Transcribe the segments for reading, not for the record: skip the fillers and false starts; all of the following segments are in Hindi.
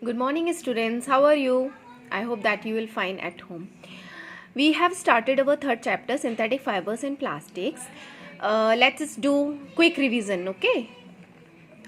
Good morning, students. How are you? I hope that you will fine at home. We have started our third chapter, synthetic fibers and plastics. Let's do quick revision, okay?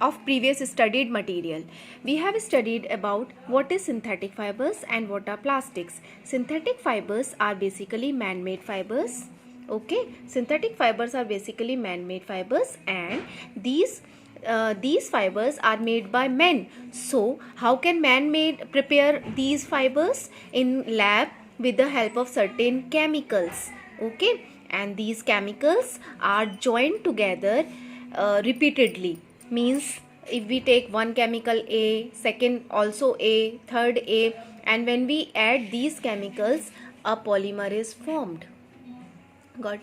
Of previous studied material. We have studied about what is synthetic fibers and what are plastics. Synthetic fibers are basically man-made fibers. Okay, synthetic fibers are basically man-made fibers, and these fibers are made by men. So how can man prepare these fibers? In lab with the help of certain chemicals. Okay, and these chemicals are joined together repeatedly. Means if we take one chemical A, second also A, third A, and when we add these chemicals, a polymer is formed. Got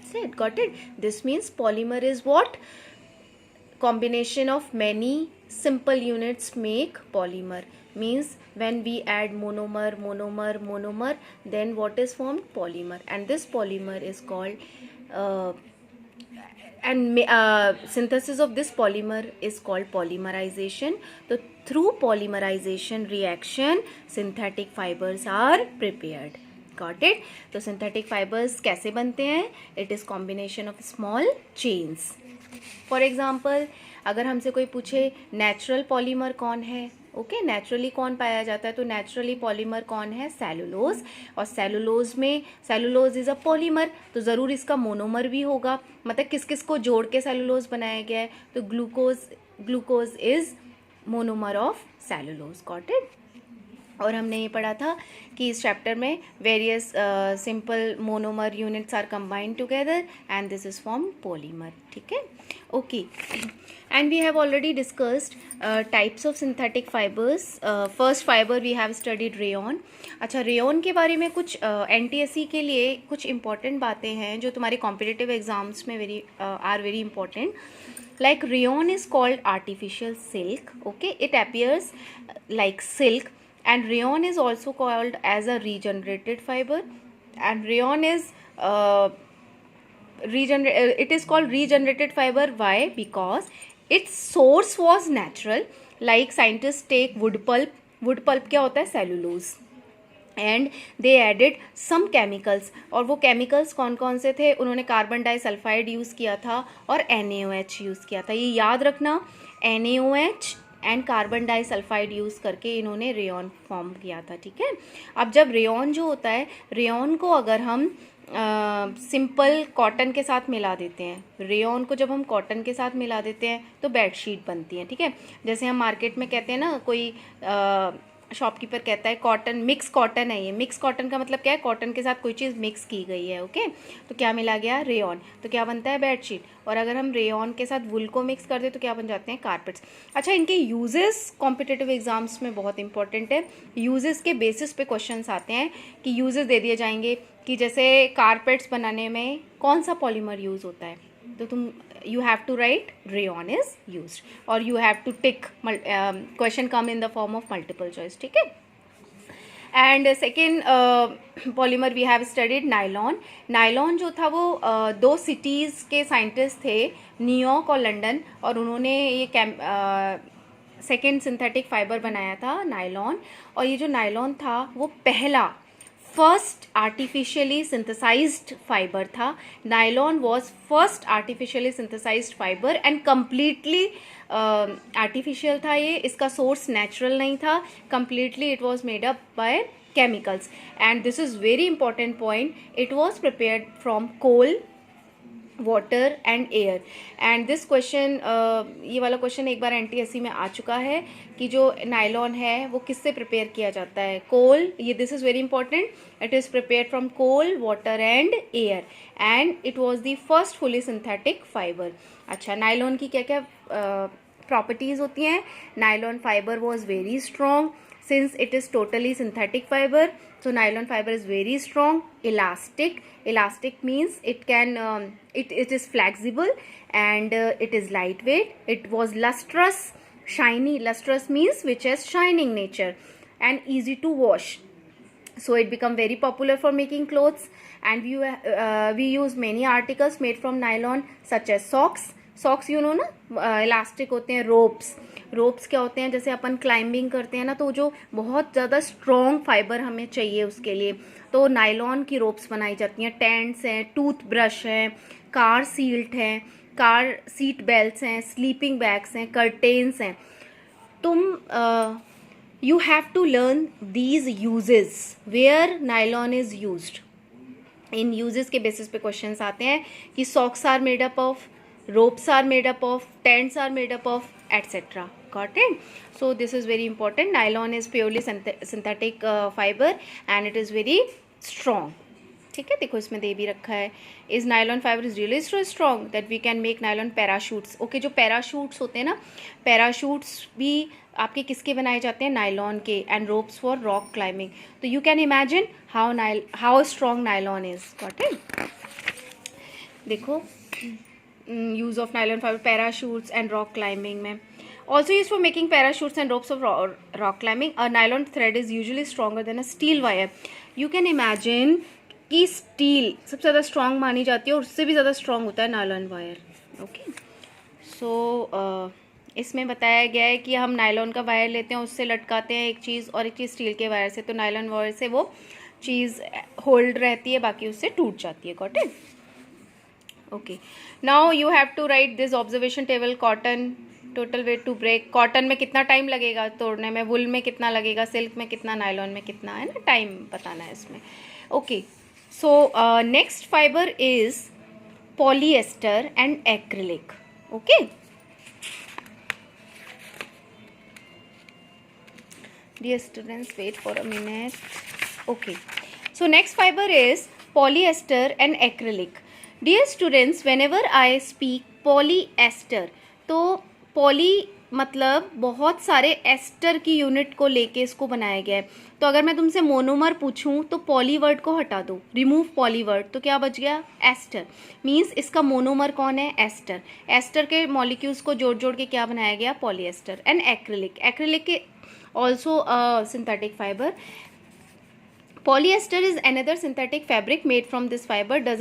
it? This means polymer is what? Combination of many simple units make polymer. Means when we add monomer, then what is formed? Polymer. And this polymer is called synthesis of this polymer is called polymerization. So through polymerization reaction, synthetic fibers are prepared. Got it? तो synthetic fibers कैसे बनते हैं? It is combination of small chains. For example अगर हमसे कोई पूछे नेचुरल पॉलीमर कौन है, ओके, नेचुरली कौन पाया जाता है, तो नेचुरली पॉलीमर कौन है? सेलुलोज. और सेलुलोज इज अ पॉलीमर, तो ज़रूर इसका मोनोमर भी होगा. मतलब किस किस को जोड़ के सेलुलोज बनाया गया है? तो glucose is monomer of cellulose. Got it? और हमने ये पढ़ा था कि इस चैप्टर में various simple monomer units are combined together and this is form polymer. ठीक है, okay. And we have already discussed types of synthetic fibres. First fibre we have studied rayon. अच्छा, रेयॉन के बारे में कुछ एनटीएससी के लिए कुछ इंपॉर्टेंट बातें हैं जो तुम्हारे कॉम्पिटिटिव एग्जाम्स में are very important. Like rayon is called artificial silk. Okay, it appears like silk. And rayon is also called as a regenerated fiber, and rayon is it is called regenerated fiber. Why? Because its source was natural. Like scientists take wood pulp क्या होता है? cellulose. And they added some chemicals. और वो केमिकल्स कौन कौन से थे? उन्होंने कार्बन डाइसल्फाइड यूज़ किया था और NaOH यूज़ किया था. ये याद रखना, NaOH and carbon disulphide use करके इन्होंने रेयॉन फॉर्म किया था. ठीक है. अब जब रेयॉन जो होता है, रेयॉन को अगर हम सिंपल कॉटन के साथ मिला देते हैं, रेयॉन को जब हम कॉटन के साथ मिला देते हैं तो बेडशीट बनती है. ठीक है. जैसे हम मार्केट में कहते हैं ना, कोई शॉपकीपर कहता है कॉटन, मिक्स कॉटन है ये. मिक्स कॉटन का मतलब क्या है? कॉटन के साथ कोई चीज़ मिक्स की गई है. ओके, तो क्या मिला गया? रेयॉन. तो क्या बनता है? बेडशीट. और अगर हम रेयॉन के साथ वुल को मिक्स कर दे तो क्या बन जाते हैं? कारपेट्स. अच्छा, इनके यूजेस कॉम्पिटिटिव एग्जाम्स में बहुत इंपॉर्टेंट है. यूजेस के बेसिस पे क्वेश्चंस आते हैं कि यूजेस दे दिए जाएंगे कि जैसे कारपेट्स बनाने में कौन सा पॉलीमर यूज़ होता है, तो तुम you have to write rayon is used, or you have to tick. Question come in the form of multiple choice. ठीक है. And second polymer we have studied nylon. Nylon जो था वो दो सिटीज़ के साइंटिस्ट थे, न्यूयॉर्क और लंदन, और उन्होंने ये सेकेंड सिंथेटिक फाइबर बनाया था, नायलॉन. और ये जो नायलॉन था वो पहला फर्स्ट आर्टिफिशियली सिंथेसाइज्ड फाइबर था. Nylon was first artificially synthesised fibre and completely artificial था ये. इसका सोर्स नेचुरल नहीं था. Completely it was made up by chemicals. And this is very important point. It was prepared from coal, water and air. And this question, ये वाला क्वेश्चन एक बार एनटीएससी में आ चुका है कि जो नायलॉन है वो किससे प्रिपेयर किया जाता है? कोल. ये this is very important. It is prepared from coal, water and air, and it was the first fully synthetic fibre. अच्छा, नायलॉन की क्या क्या प्रॉपर्टीज़ होती हैं? Nylon fibre was very strong since it is totally synthetic fiber. So nylon fiber is very strong. Elastic means it can it is flexible, and it is lightweight. It was lustrous, shiny. Lustrous means which has shining nature, and easy to wash. So it become very popular for making clothes, and we use many articles made from nylon such as socks. Socks you know ना इलास्टिक होते हैं. रोप्स क्या होते हैं, जैसे अपन क्लाइंबिंग करते हैं ना, तो जो बहुत ज़्यादा स्ट्रॉन्ग फाइबर हमें चाहिए उसके लिए, तो नायलॉन की रोप्स बनाई जाती हैं. टेंट्स हैं, टूथब्रश हैं, कार सीट बेल्ट्स हैं, स्लीपिंग बैग्स हैं, कर्टेन्स हैं. तुम you have to learn these uses where nylon is used. इन यूजेस के बेसिस पे क्वेश्चंस आते हैं कि socks are made up of, ropes are made up of, tents are made up of, etc. Got it? So this is very important. Nylon is purely synthetic fiber and it is very strong. ठीक है, देखो इसमें दे भी रखा है. Is nylon fibre is really so strong that we can make nylon parachutes. Okay, जो पैराशूट्स होते हैं ना, पैराशूट्स भी आपके किसके बनाए जाते हैं, नायलॉन के. And ropes for rock climbing. So you can imagine how strong nylon is. Got it? देखो use of nylon fibre parachutes and rock climbing में. Also used for making parachutes and ropes of rock climbing. A nylon thread is usually stronger than a steel wire. You can imagine कि स्टील सबसे ज़्यादा स्ट्रॉन्ग मानी जाती है और उससे भी ज़्यादा स्ट्रॉन्ग होता है नायलॉन वायर. ओके, सो इसमें बताया गया है कि हम नायलॉन का वायर लेते हैं, उससे लटकाते हैं एक चीज़ और एक चीज़ स्टील के वायर से, तो नायलॉन वायर से वो चीज़ होल्ड रहती है, बाकी उससे टूट जाती है. Got it? Okay, now you have to write this observation table. Cotton total weight to break. Cotton में कितना टाइम लगेगा तोड़ने में, वुल में कितना लगेगा, सिल्क में कितना, नायलॉन में कितना, है ना, टाइम बताना है इसमें. Okay, so next fiber is polyester and acrylic. Okay, dear students, wait for a minute. Okay, so next fiber is polyester and acrylic. Dear students, whenever I speak polyester, तो poly मतलब बहुत सारे एस्टर की यूनिट को लेके इसको बनाया गया है. तो अगर मैं तुमसे मोनोमर पूछूं तो पॉली वर्ड को हटा दो, रिमूव पॉली वर्ड, तो क्या बच गया, एस्टर. मींस इसका मोनोमर कौन है, एस्टर. एस्टर के मॉलिक्यूल्स को जोड़ जोड़ के क्या बनाया गया, पॉलीएस्टर. एंड एक्रिलिक के also synthetic fibre. Polyester is another synthetic fabric made from this fiber, does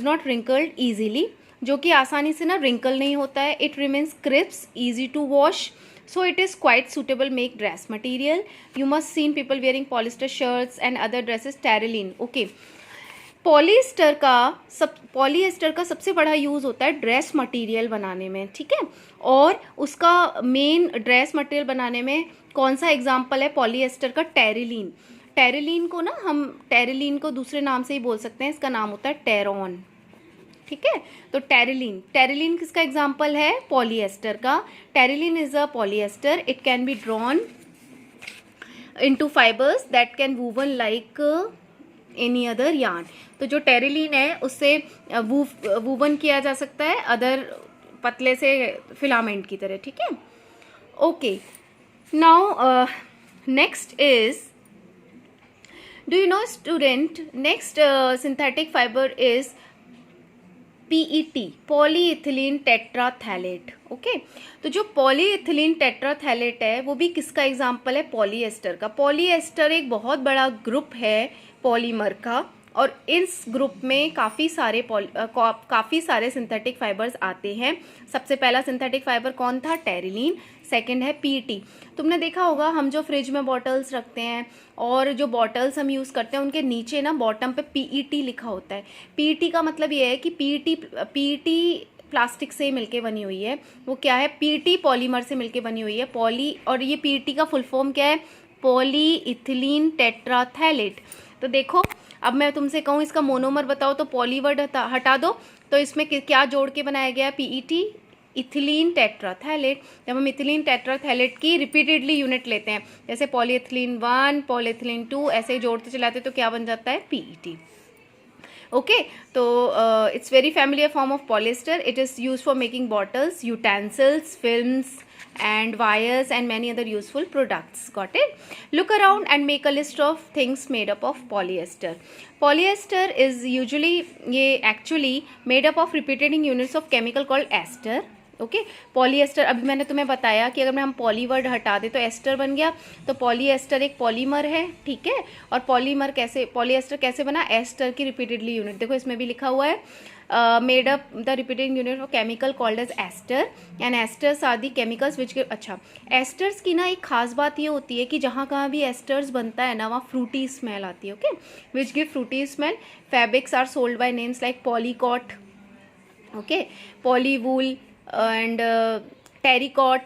not wrinkle easily. जो कि आसानी से ना रिंकल नहीं होता है. It remains crisp, easy to wash, so it is quite suitable make dress material. You must seen people wearing polyester shirts and other dresses. Terylene. Okay, polyester का सबसे बड़ा यूज़ होता है ड्रेस मटेरियल बनाने में. ठीक है, और उसका मेन ड्रेस मटेरियल बनाने में कौन सा एग्जाम्पल है पॉलीएस्टर का, टेरिलीन. टेरिलीन को ना हम टेरिलीन को दूसरे नाम से ही बोल सकते हैं, इसका नाम होता है टेरॉन. ठीक है, तो टेरिलीन किसका एग्जाम्पल है, पॉलीएस्टर का. Terylene is a polyester. It can be drawn into fibres that can woven like any other yarn. तो जो टेरिलीन है उससे वूवन किया जा सकता है अदर पतले से फिलामेंट की तरह. ठीक है, okay. Now next is, do you know student, next synthetic fibre is PET, polyethylene terephthalate. Okay, तो जो पॉलीइथिलीन टेट्राथैलेट है वो भी किसका एग्जाम्पल है, पॉलीएस्टर का. पॉलीएस्टर एक बहुत बड़ा ग्रुप है पॉलीमर का, और इस ग्रुप में काफ़ी सारे सिंथेटिक फाइबर्स आते हैं. सबसे पहला सिंथेटिक फाइबर कौन था, टेरिलीन. सेकंड है PET. तुमने देखा होगा हम जो फ्रिज में बॉटल्स रखते हैं और जो बॉटल्स हम यूज़ करते हैं उनके नीचे ना बॉटम पे PET लिखा होता है. PET का मतलब ये है कि PET प्लास्टिक से मिलके बनी हुई है. वो क्या है, PET पॉलीमर से मिलके बनी हुई है. और ये PET का फुल फॉर्म क्या है, पॉलीइथिलीन टेट्राथैलेट. तो देखो, अब मैं तुमसे कहूँ इसका मोनोमर बताओ तो पॉलीवर्ड हटा दो, तो इसमें क्या जोड़ के बनाया गया, PET, इथिलीन टेट्राथैलेट. जब हम इथिलीन टेट्राथैलेट की रिपीटेडली यूनिट लेते हैं, जैसे पॉलीइथिलीन 1, पॉलीइथिलीन 2, ऐसे ही जोड़ते चलाते तो क्या बन जाता है, PET. ओके, तो it's very familiar form of polyester. It is use for making bottles, utensils, films and wires and many other useful products. Got it? Look around and make a list of things made up of polyester. Polyester is actually made up of repeating units of chemical called ester. Okay. Polyester, अभी मैंने तुम्हें बताया कि अगर हम पॉली वर्ड हटा दे तो एस्टर बन गया, तो पॉलीएस्टर एक पॉलीमर है, ठीक है। और पॉलीमर कैसे, पॉलीएस्टर कैसे बना, एस्टर की रिपीटेडली यूनिट, देखो इसमें भी लिखा हुआ है made up the repeated unit of chemical called as ester and esters are the chemicals which give, अच्छा एस्टर्स की ना एक खास बात ये होती है कि जहाँ कहाँ भी एस्टर्स बनता है ना वहाँ फ्रूटी स्मेल आती है, okay, which give fruity smell. Fabrics are sold by names like polycot, okay, polywool and terrycot,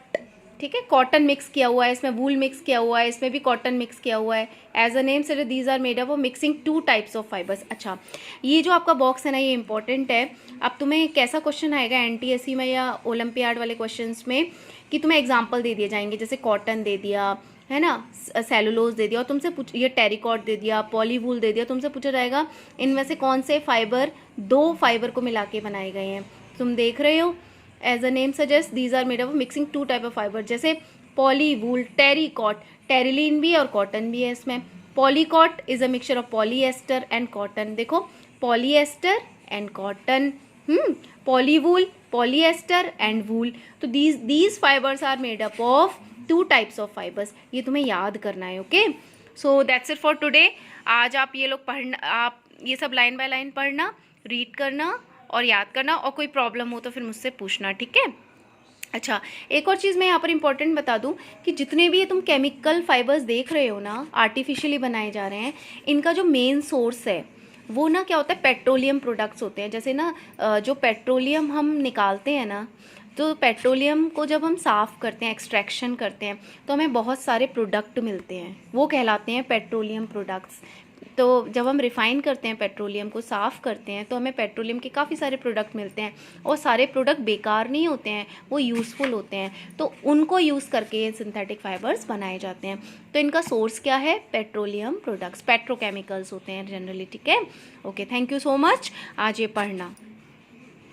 ठीक है। कॉटन मिक्स किया हुआ है इसमें, वूल मिक्स किया हुआ है इसमें भी, कॉटन मिक्स किया हुआ है। एज अ नेम से these are made up of mixing 2 types of fibres. अच्छा, ये जो आपका बॉक्स है ना ये इंपॉर्टेंट है। अब तुम्हें कैसा क्वेश्चन आएगा एनटीएससी में या ओलंपियाड वाले क्वेश्चंस में कि तुम्हें एग्जाम्पल दे दिए जाएंगे, जैसे कॉटन दे दिया है ना, सेलुलोज दे दिया और तुमसे पूछ, ये टेरिकॉट दे दिया, पॉलीवूल दे दिया, तुमसे पूछा जाएगा इनमें से कौन से फाइबर 2 फाइबर को मिला के बनाए गए हैं। तुम देख रहे हो, as a name suggest these are made up mixing 2 type of fibre, जैसे पॉलीवूल, टेरिकॉट, टेरिलीन भी और कॉटन भी है इसमें। Polycot is a mixture of polyester and cotton, देखो polyester and cotton, polywool, polyester and wool, तो these fibres are made up of 2 types of fibres, ये तुम्हें याद करना है, okay. So that's it for today. आज आप ये लोग पढ़ना, आप ये सब लाइन बाय लाइन पढ़ना, रीड करना और याद करना, और कोई प्रॉब्लम हो तो फिर मुझसे पूछना, ठीक है। अच्छा, एक और चीज़ मैं यहाँ पर इंपॉर्टेंट बता दूँ कि जितने भी ये तुम केमिकल फाइबर्स देख रहे हो ना, आर्टिफिशियली बनाए जा रहे हैं, इनका जो मेन सोर्स है वो ना क्या होता है, पेट्रोलियम प्रोडक्ट्स होते हैं। जैसे ना जो पेट्रोलियम हम निकालते हैं ना, तो पेट्रोलियम को जब हम साफ़ करते हैं, एक्सट्रैक्शन करते हैं, तो हमें बहुत सारे प्रोडक्ट मिलते हैं, वो कहलाते हैं पेट्रोलियम प्रोडक्ट्स। तो जब हम रिफ़ाइन करते हैं, पेट्रोलियम को साफ़ करते हैं, तो हमें पेट्रोलियम के काफ़ी सारे प्रोडक्ट मिलते हैं, और सारे प्रोडक्ट बेकार नहीं होते हैं, वो यूज़फुल होते हैं, तो उनको यूज़ करके ये सिंथेटिक फाइबर्स बनाए जाते हैं। तो इनका सोर्स क्या है, पेट्रोलियम प्रोडक्ट्स, पेट्रोकेमिकल्स होते हैं जनरली, ठीक है। Okay, thank you so much, आज ये पढ़ना।